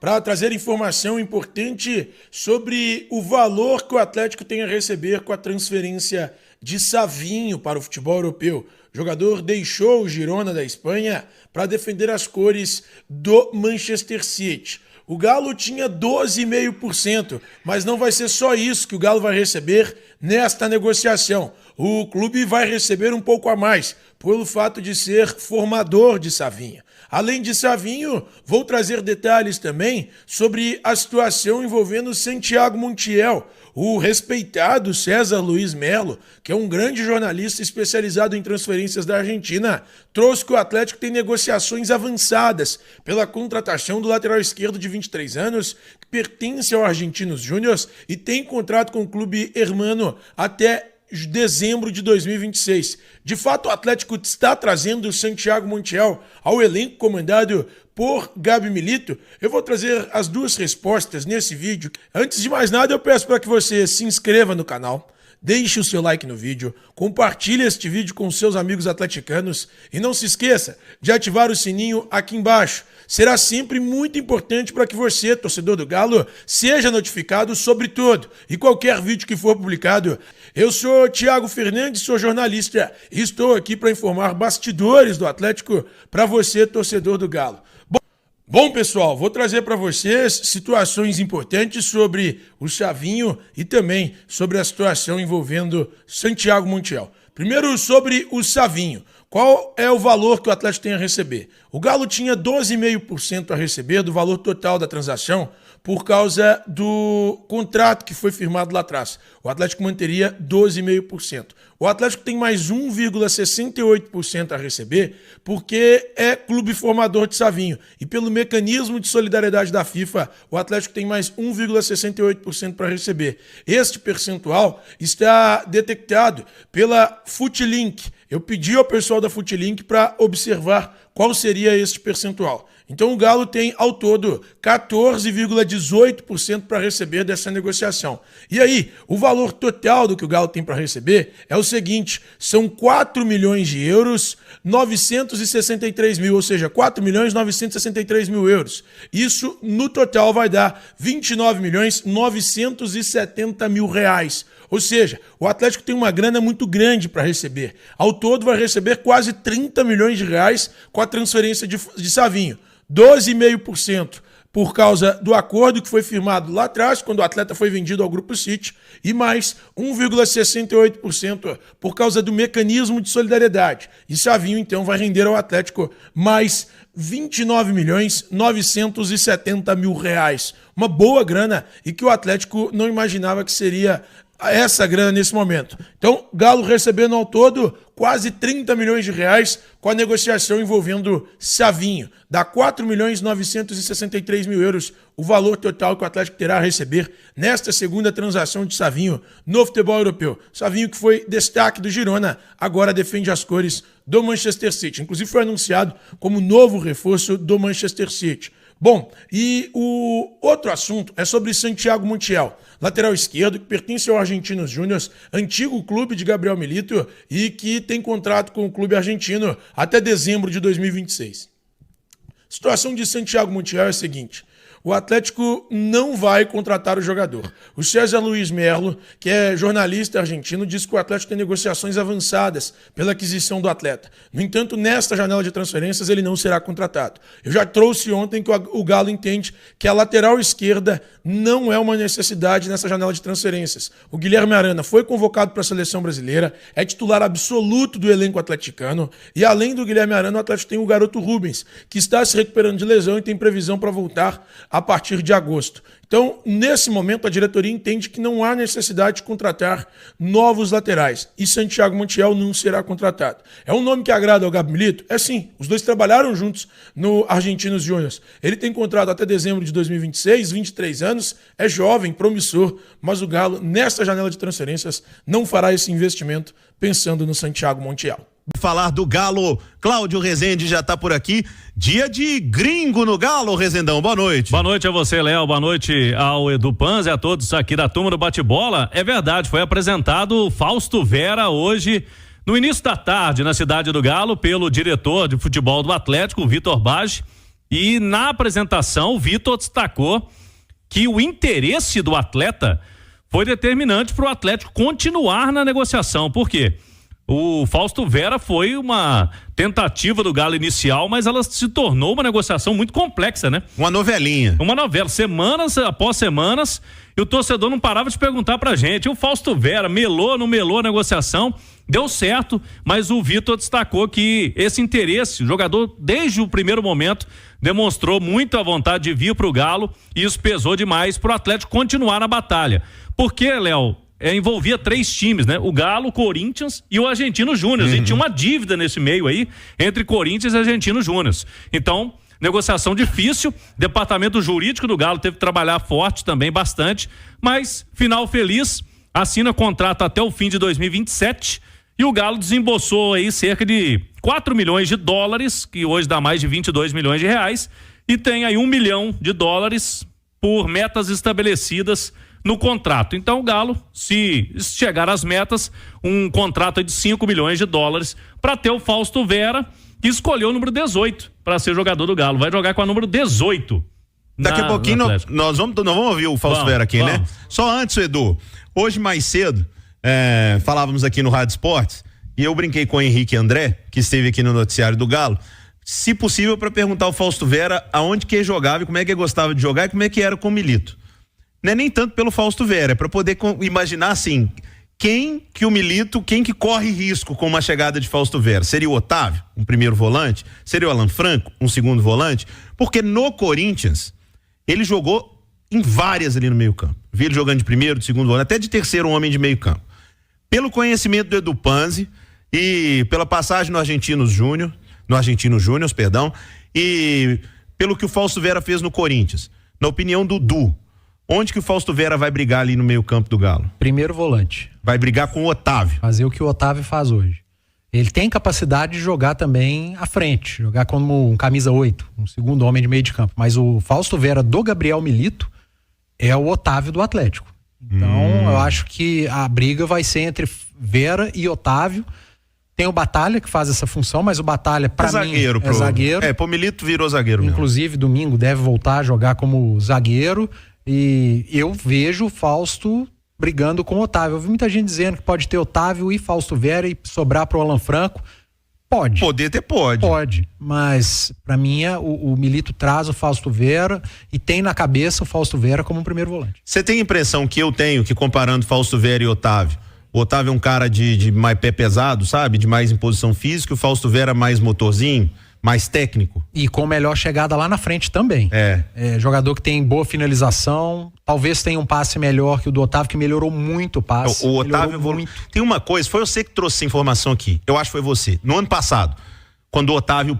para trazer informação importante sobre o valor que o Atlético tem a receber com a transferência de Savinho para o futebol europeu. O jogador deixou o Girona da Espanha para defender as cores do Manchester City. O Galo tinha 12,5%, mas não vai ser só isso que o Galo vai receber nesta negociação. O clube vai receber um pouco a mais, pelo fato de ser formador de Savinho. Além de Savinho, vou trazer detalhes também sobre a situação envolvendo Santiago Montiel. O respeitado César Luiz Melo, que é um grande jornalista especializado em transferências da Argentina, trouxe que o Atlético tem negociações avançadas pela contratação do lateral esquerdo de 23 anos, que pertence ao Argentinos Júnior e tem contrato com o clube hermano até dezembro de 2026. De fato, o Atlético está trazendo o Santiago Montiel ao elenco comandado por Gabi Milito. Eu vou trazer as duas respostas nesse vídeo. Antes de mais nada, eu peço para que você se inscreva no canal, deixe o seu like no vídeo, compartilhe este vídeo com seus amigos atleticanos e não se esqueça de ativar o sininho aqui embaixo. Será sempre muito importante para que você, torcedor do Galo, seja notificado sobre tudo e qualquer vídeo que for publicado. Eu sou Thiago Fernandes, sou jornalista e estou aqui para informar bastidores do Atlético para você, torcedor do Galo. Bom, pessoal, vou trazer para vocês situações importantes sobre o Savinho e também sobre a situação envolvendo Santiago Montiel. Primeiro, sobre o Savinho. Qual é o valor que o Atlético tem a receber? O Galo tinha 12,5% a receber do valor total da transação por causa do contrato que foi firmado lá atrás. O Atlético manteria 12,5%. O Atlético tem mais 1,68% a receber porque é clube formador de Savinho. E pelo mecanismo de solidariedade da FIFA, o Atlético tem mais 1,68% para receber. Este percentual está detectado pela Footlink. Eu pedi ao pessoal da Footlink para observar qual seria este percentual. Então o Galo tem, ao todo, 14,18% para receber dessa negociação. E aí, o valor total do que o Galo tem para receber é o seguinte, são 4 milhões de euros, 963 mil, ou seja, 4 milhões 963 mil euros. Isso, no total, vai dar 29 milhões 970 mil reais. Ou seja, o Atlético tem uma grana muito grande para receber. Ao todo vai receber quase 30 milhões de reais com a transferência de Savinho. 12,5% por causa do acordo que foi firmado lá atrás, quando o atleta foi vendido ao Grupo City, e mais 1,68% por causa do mecanismo de solidariedade. E Savinho, então, vai render ao Atlético mais 29 milhões 970 mil reais. Uma boa grana e que o Atlético não imaginava que seria essa grana nesse momento. Então, Galo recebendo ao todo quase 30 milhões de reais com a negociação envolvendo Savinho. Dá 4 milhões 963 mil euros o valor total que o Atlético terá a receber nesta segunda transação de Savinho no futebol europeu. Savinho, que foi destaque do Girona, agora defende as cores do Manchester City. Inclusive foi anunciado como novo reforço do Manchester City. Bom, e o outro assunto é sobre Santiago Montiel, lateral esquerdo que pertence ao Argentinos Júnior, antigo clube de Gabriel Milito e que tem contrato com o clube argentino até dezembro de 2026. A situação de Santiago Montiel é a seguinte: o Atlético não vai contratar o jogador. O César Luiz Melo, que é jornalista argentino, disse que o Atlético tem negociações avançadas pela aquisição do atleta. No entanto, nesta janela de transferências, ele não será contratado. Eu já trouxe ontem que o Galo entende que a lateral esquerda não é uma necessidade nessa janela de transferências. O Guilherme Arana foi convocado para a seleção brasileira, é titular absoluto do elenco atleticano, e além do Guilherme Arana, o Atlético tem o garoto Rubens, que está se recuperando de lesão e tem previsão para voltar a partir de agosto. Então, nesse momento, a diretoria entende que não há necessidade de contratar novos laterais e Santiago Montiel não será contratado. É um nome que agrada ao Gabi Milito? É sim, os dois trabalharam juntos no Argentinos Júnior. Ele tem contrato até dezembro de 2026, 23 anos, é jovem, promissor, mas o Galo, nesta janela de transferências, não fará esse investimento pensando no Santiago Montiel. Falar do Galo, Cláudio Rezende já tá por aqui, dia de gringo no Galo, Rezendão, boa noite. Boa noite a você, Léo, boa noite ao Edu Panzi e a todos aqui da turma do Bate-Bola. É verdade, foi apresentado Fausto Vera hoje, no início da tarde, na cidade do Galo, pelo diretor de futebol do Atlético, Vitor Bage, E na apresentação, o Vitor destacou que o interesse do atleta foi determinante para o Atlético continuar na negociação. Por quê? O Fausto Vera foi uma tentativa do Galo inicial, mas ela se tornou uma negociação muito complexa, né? Uma novelinha. Uma novela, semanas após semanas, e o torcedor não parava de perguntar pra gente. O Fausto Vera melou, não melou a negociação? Deu certo, mas o Vitor destacou que esse interesse, o jogador desde o primeiro momento demonstrou muita vontade de vir pro Galo, e isso pesou demais pro Atlético continuar na batalha. Porque, Léo, envolvia 3 times, né? O Galo, o Corinthians e o Argentino Júnior. E tinha uma dívida nesse meio aí entre Corinthians e Argentino Júnior. Então, negociação difícil. Departamento jurídico do Galo teve que trabalhar forte também, bastante. Mas, final feliz, assina contrato até o fim de 2027. E o Galo desembolsou aí cerca de 4 milhões de dólares, que hoje dá mais de 22 milhões de reais. E tem aí $1 milhão por metas estabelecidas no contrato. Então o Galo, se chegar às metas, um contrato de 5 milhões de dólares para ter o Fausto Vera, que escolheu o número 18 para ser jogador do Galo. Vai jogar com a número 18. Daqui a pouquinho nós vamos ouvir o Fausto Vera aqui, né? Só antes, Edu, hoje mais cedo, falávamos aqui no Rádio Esportes, e eu brinquei com o Henrique André, que esteve aqui no noticiário do Galo, se possível para perguntar ao Fausto Vera aonde que ele jogava e como é que ele gostava de jogar e como é que era com o Milito. Não é nem tanto pelo Fausto Vera, é para poder imaginar assim, quem que corre risco com uma chegada de Fausto Vera? Seria o Otávio, um primeiro volante? Seria o Alan Franco, um segundo volante? Porque no Corinthians, ele jogou em várias ali no meio campo. Vi ele jogando de primeiro, de segundo volante, até de terceiro homem de meio campo. Pelo conhecimento do Edu Panzi e pela passagem no Argentinos Júnior, e pelo que o Fausto Vera fez no Corinthians, na opinião do Du, onde que o Fausto Vera vai brigar ali no meio campo do Galo? Primeiro volante. Vai brigar com o Otávio. Fazer o que o Otávio faz hoje. Ele tem capacidade de jogar também à frente, jogar como um camisa 8, um segundo homem de meio de campo. Mas o Fausto Vera do Gabriel Milito é o Otávio do Atlético. Então eu acho que a briga vai ser entre Vera e Otávio. Tem o Batalha que faz essa função, mas o Batalha pra mim é zagueiro. O Milito virou zagueiro mesmo. Inclusive domingo deve voltar a jogar como zagueiro. E eu vejo o Fausto brigando com o Otávio. Eu vi muita gente dizendo que pode ter Otávio e Fausto Vera e sobrar pro Alan Franco. Pode. Pode. Mas pra mim o Milito traz o Fausto Vera e tem na cabeça o Fausto Vera como um primeiro volante. Você tem a impressão que eu tenho que, comparando Fausto Vera e Otávio, o Otávio é um cara de mais pé pesado, sabe? De mais imposição física, o Fausto Vera mais motorzinho, mais técnico. E com melhor chegada lá na frente também. É jogador que tem boa finalização, talvez tenha um passe melhor que o do Otávio, que melhorou muito o passe. O Otávio muito. Tem uma coisa, foi você que trouxe essa informação aqui, eu acho que foi você, no ano passado, quando o Otávio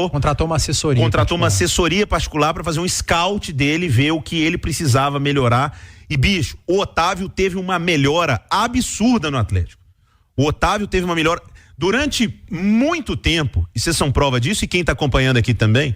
contratou uma assessoria particular para fazer um scout dele, ver o que ele precisava melhorar. E bicho, o Otávio teve uma melhora absurda no Atlético. O Otávio teve uma melhora durante muito tempo, e vocês são prova disso, e quem está acompanhando aqui também,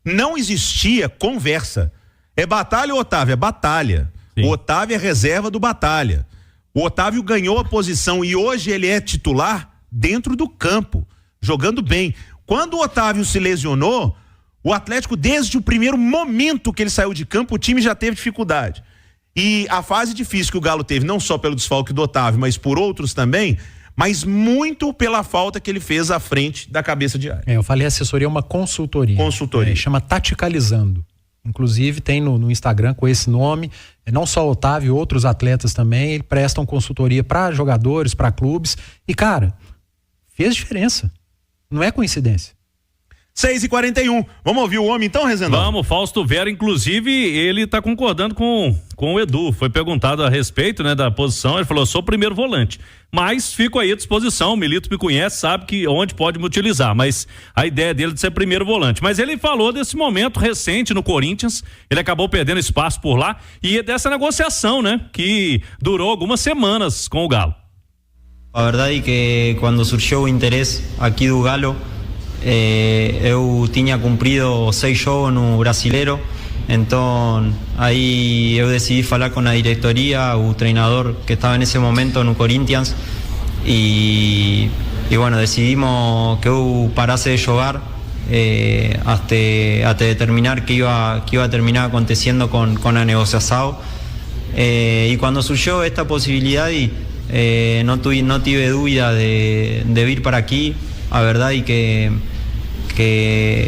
não existia conversa. É Batalha ou Otávio? É Batalha. Sim. O Otávio é reserva do Batalha. O Otávio ganhou a posição e hoje ele é titular dentro do campo, jogando bem. Quando o Otávio se lesionou, o Atlético, desde o primeiro momento que ele saiu de campo, o time já teve dificuldade. E a fase difícil que o Galo teve, não só pelo desfalque do Otávio, mas por outros também, mas muito pela falta que ele fez à frente da cabeça de área. Eu falei assessoria é uma consultoria. Chama Taticalizando. Inclusive tem no Instagram com esse nome, não só o Otávio, outros atletas também, eles prestam consultoria para jogadores, para clubes, e cara, fez diferença. Não é coincidência. 6h41. Vamos ouvir o homem então, Rezendão? Vamos, Fausto Vera, inclusive, ele tá concordando com o Edu. Foi perguntado a respeito, né, da posição, ele falou, sou primeiro volante. Mas fico aí à disposição, o Milito me conhece, sabe que onde pode me utilizar, mas a ideia dele é de ser primeiro volante. Mas ele falou desse momento recente no Corinthians, ele acabou perdendo espaço por lá, e dessa negociação, né, que durou algumas semanas com o Galo. A verdade é que quando surgiu o interesse aqui do Galo, eu tinha cumprido 6 jogos no Brasileiro, então aí eu decidi falar com a diretoria, o treinador que estava nesse momento no Corinthians, e bueno, decidimos que eu parasse de jogar hasta determinar qué iba a terminar aconteciendo con la negociación. Y cuando surgió esta posibilidad, no tuve duda de ir para aquí, a verdad, y que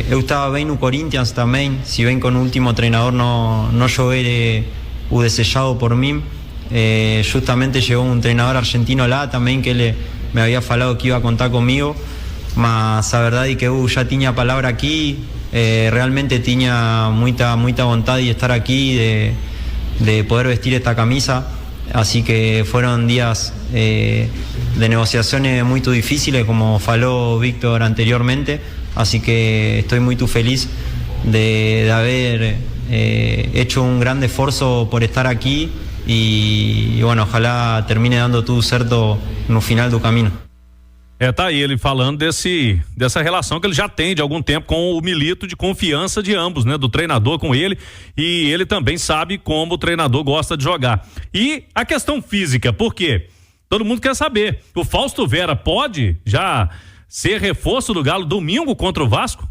eu estaba bien no Corinthians también, si bien con el último treinador no jogué o desejado por mí. Justamente llegó un entrenador argentino lá también que él me había falado que iba a contar conmigo, mas a verdad y que ya tenía palabra aquí, realmente tenía mucha vontade de estar aquí, de poder vestir esta camisa, así que fueron días de negociaciones muy difíciles, como faló Víctor anteriormente, así que estoy muy feliz de haber hecho un gran esfuerzo por estar aquí. E bueno, ojalá termine dando tudo certo no final do caminho. Tá aí ele falando dessa relação que ele já tem de algum tempo com o Milito, de confiança de ambos, né? Do treinador com ele, e ele também sabe como o treinador gosta de jogar. E a questão física, por quê? Todo mundo quer saber, o Fausto Vera pode já ser reforço do Galo domingo contra o Vasco?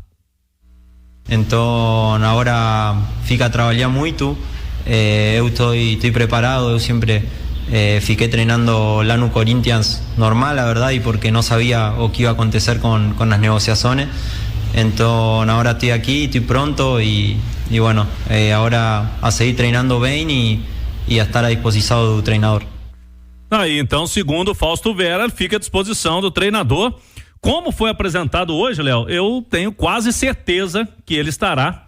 Então agora fica a trabalhar muito. Eu estoy preparado, eu siempre fiqué treinando lá no Corinthians normal, la verdad, y porque no sabía o qué iba a acontecer con las negociaciones. Entonces ahora estoy aquí, estoy pronto y bueno, ahora a seguir treinando bien y a estar a disposição do treinador. Aí então, segundo o Fausto Vera, fica à disposição do treinador. Como foi apresentado hoje, Léo, eu tenho quase certeza que ele estará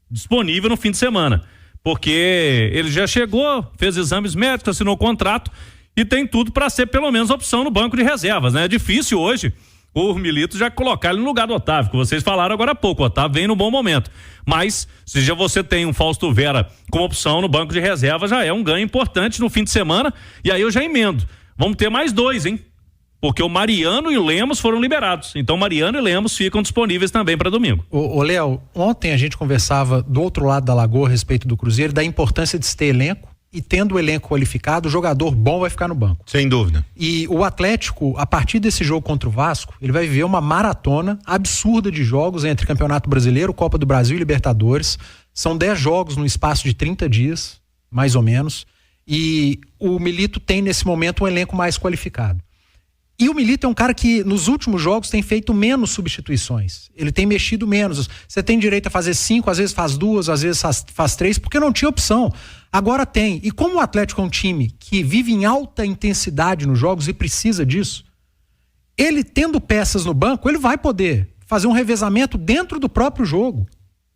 disponível no fim de semana. Porque ele já chegou, fez exames médicos, assinou o contrato e tem tudo para ser pelo menos opção no banco de reservas, né? É difícil hoje o Milito já colocar ele no lugar do Otávio, que vocês falaram agora há pouco. O Otávio vem no bom momento. Mas se já você tem um Fausto Vera como opção no banco de reservas, já é um ganho importante no fim de semana. E aí eu já emendo. Vamos ter mais 2, hein? Porque o Mariano e o Lemos foram liberados. Então Mariano e Lemos ficam disponíveis também para domingo. Ô Léo, ontem a gente conversava do outro lado da lagoa a respeito do Cruzeiro, da importância de se ter elenco, e tendo o elenco qualificado, o jogador bom vai ficar no banco. Sem dúvida. E o Atlético, a partir desse jogo contra o Vasco, ele vai viver uma maratona absurda de jogos entre Campeonato Brasileiro, Copa do Brasil e Libertadores. São 10 jogos no espaço de 30 dias, mais ou menos. E o Milito tem nesse momento um elenco mais qualificado. E o Milito é um cara que nos últimos jogos tem feito menos substituições. Ele tem mexido menos. Você tem direito a fazer 5, às vezes faz 2, às vezes faz 3, porque não tinha opção. Agora tem. E como o Atlético é um time que vive em alta intensidade nos jogos e precisa disso, ele tendo peças no banco, ele vai poder fazer um revezamento dentro do próprio jogo.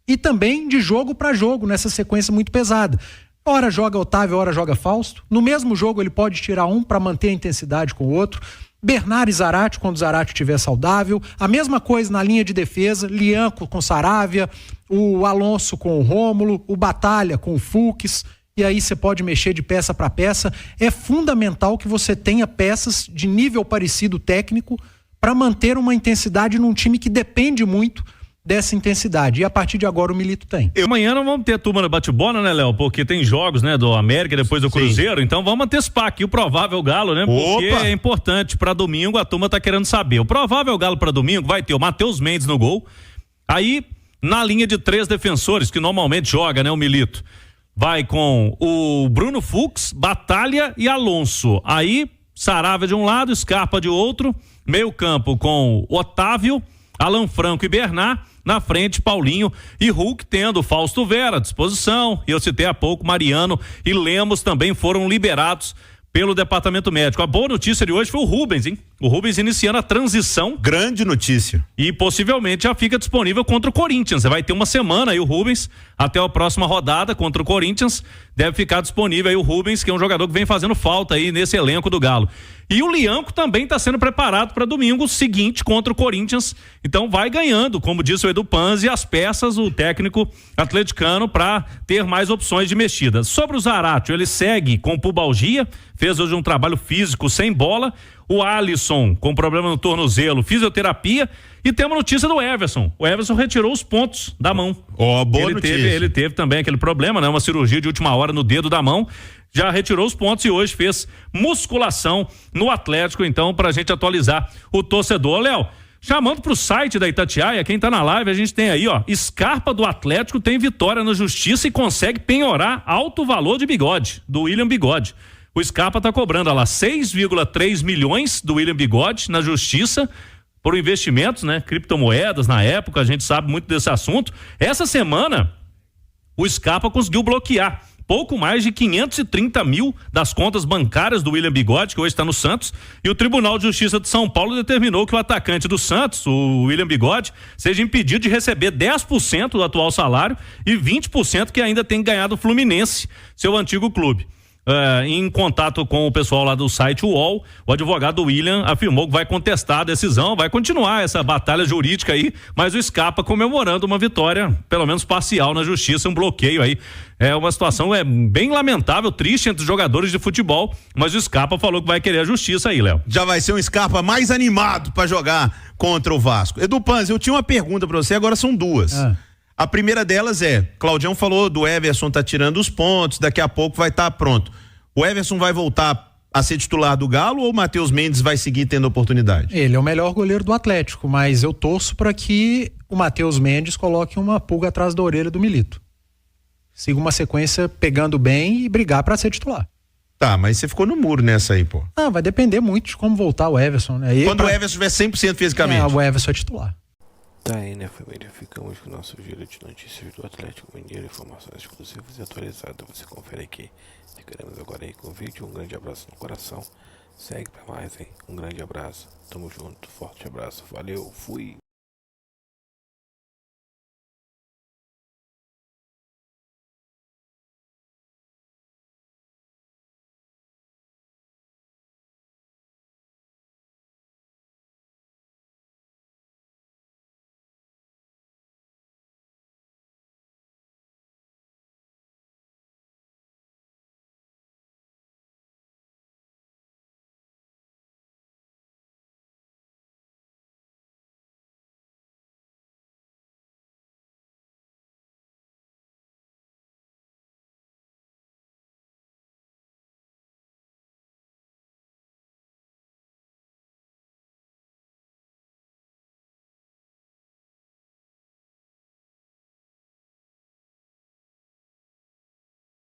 E também de jogo para jogo, nessa sequência muito pesada. Ora joga Otávio, ora joga Fausto. No mesmo jogo ele pode tirar um para manter a intensidade com o outro. Bernard e Zarate, quando o Zarate estiver saudável. A mesma coisa na linha de defesa, Lianco com Saravia, o Alonso com o Rômulo, o Batalha com o Fux. E aí você pode mexer de peça para peça. É fundamental que você tenha peças de nível parecido técnico para manter uma intensidade num time que depende muito dessa intensidade. E a partir de agora o Milito tem. Amanhã não vamos ter turma no bate-bola, né, Léo? Porque tem jogos, né, do América, depois do Cruzeiro. Então vamos antecipar aqui o provável Galo, né? Porque é importante para domingo, a turma tá querendo saber. O provável Galo para domingo vai ter o Matheus Mendes no gol. Aí, na linha de 3 defensores, que normalmente joga, né, o Milito, vai com o Bruno Fux, Batalha e Alonso. Aí, Saravia de um lado, Scarpa de outro. Meio campo com Otávio, Alan Franco e Bernard. Na frente, Paulinho e Hulk, tendo Fausto Vera à disposição. Eu citei há pouco, Mariano e Lemos também foram liberados pelo departamento médico. A boa notícia de hoje foi o Rubens, hein? O Rubens iniciando a transição. Grande notícia. E possivelmente já fica disponível contra o Corinthians. Você vai ter uma semana aí o Rubens, até a próxima rodada contra o Corinthians, deve ficar disponível aí o Rubens, que é um jogador que vem fazendo falta aí nesse elenco do Galo. E o Lianco também está sendo preparado para domingo seguinte contra o Corinthians. Então vai ganhando, como disse o Edu Panzi, as peças, o técnico atleticano, para ter mais opções de mexida. Sobre o Zarate, ele segue com pubalgia, fez hoje um trabalho físico sem bola. O Alisson com problema no tornozelo, fisioterapia. E temos notícia do Everson. O Everson retirou os pontos da mão. Boa notícia. Ele teve também aquele problema, né? Uma cirurgia de última hora no dedo da mão. Já retirou os pontos e hoje fez musculação no Atlético, então, pra gente atualizar o torcedor. Léo, Chamando pro site da Itatiaia, quem tá na live, a gente tem aí, ó, Scarpa do Atlético tem vitória na justiça e consegue penhorar alto valor de Bigode, do William Bigode. O Scarpa tá cobrando, lá, 6,3 milhões do William Bigode na justiça por investimentos, né? Criptomoedas, na época, a gente sabe muito desse assunto. Essa semana, o Scarpa conseguiu bloquear pouco mais de 530 mil das contas bancárias do William Bigode, que hoje está no Santos, e o Tribunal de Justiça de São Paulo determinou que o atacante do Santos, o William Bigode, seja impedido de receber 10% do atual salário e 20% que ainda tem ganhado o Fluminense, seu antigo clube. Em contato com o pessoal lá do site UOL, o advogado William afirmou que vai contestar a decisão, vai continuar essa batalha jurídica aí, mas o Scarpa comemorando uma vitória, pelo menos parcial na justiça, um bloqueio aí. É uma situação bem lamentável, triste entre os jogadores de futebol, mas o Scarpa falou que vai querer a justiça aí, Léo. Já vai ser um Scarpa mais animado para jogar contra o Vasco. Edu Panzi, eu tinha uma pergunta para você, agora são duas. A primeira delas Claudião falou do Everson tá tirando os pontos, daqui a pouco vai estar pronto. O Everson vai voltar a ser titular do Galo ou o Matheus Mendes vai seguir tendo oportunidade? Ele é o melhor goleiro do Atlético, mas eu torço para que o Matheus Mendes coloque uma pulga atrás da orelha do Milito. Siga uma sequência pegando bem e brigar para ser titular. Tá, mas você ficou no muro nessa aí, pô. Vai depender muito de como voltar o Everson, né? Quando o Everson estiver 100% fisicamente. O Everson é titular. Tá aí, né, família? Ficamos com o nosso giro de notícias do Atlético Mineiro, informações exclusivas e atualizadas. Você confere aqui. Ficaremos agora aí com o vídeo. Um grande abraço no coração. Segue pra mais, hein? Um grande abraço. Tamo junto. Forte abraço. Valeu. Fui.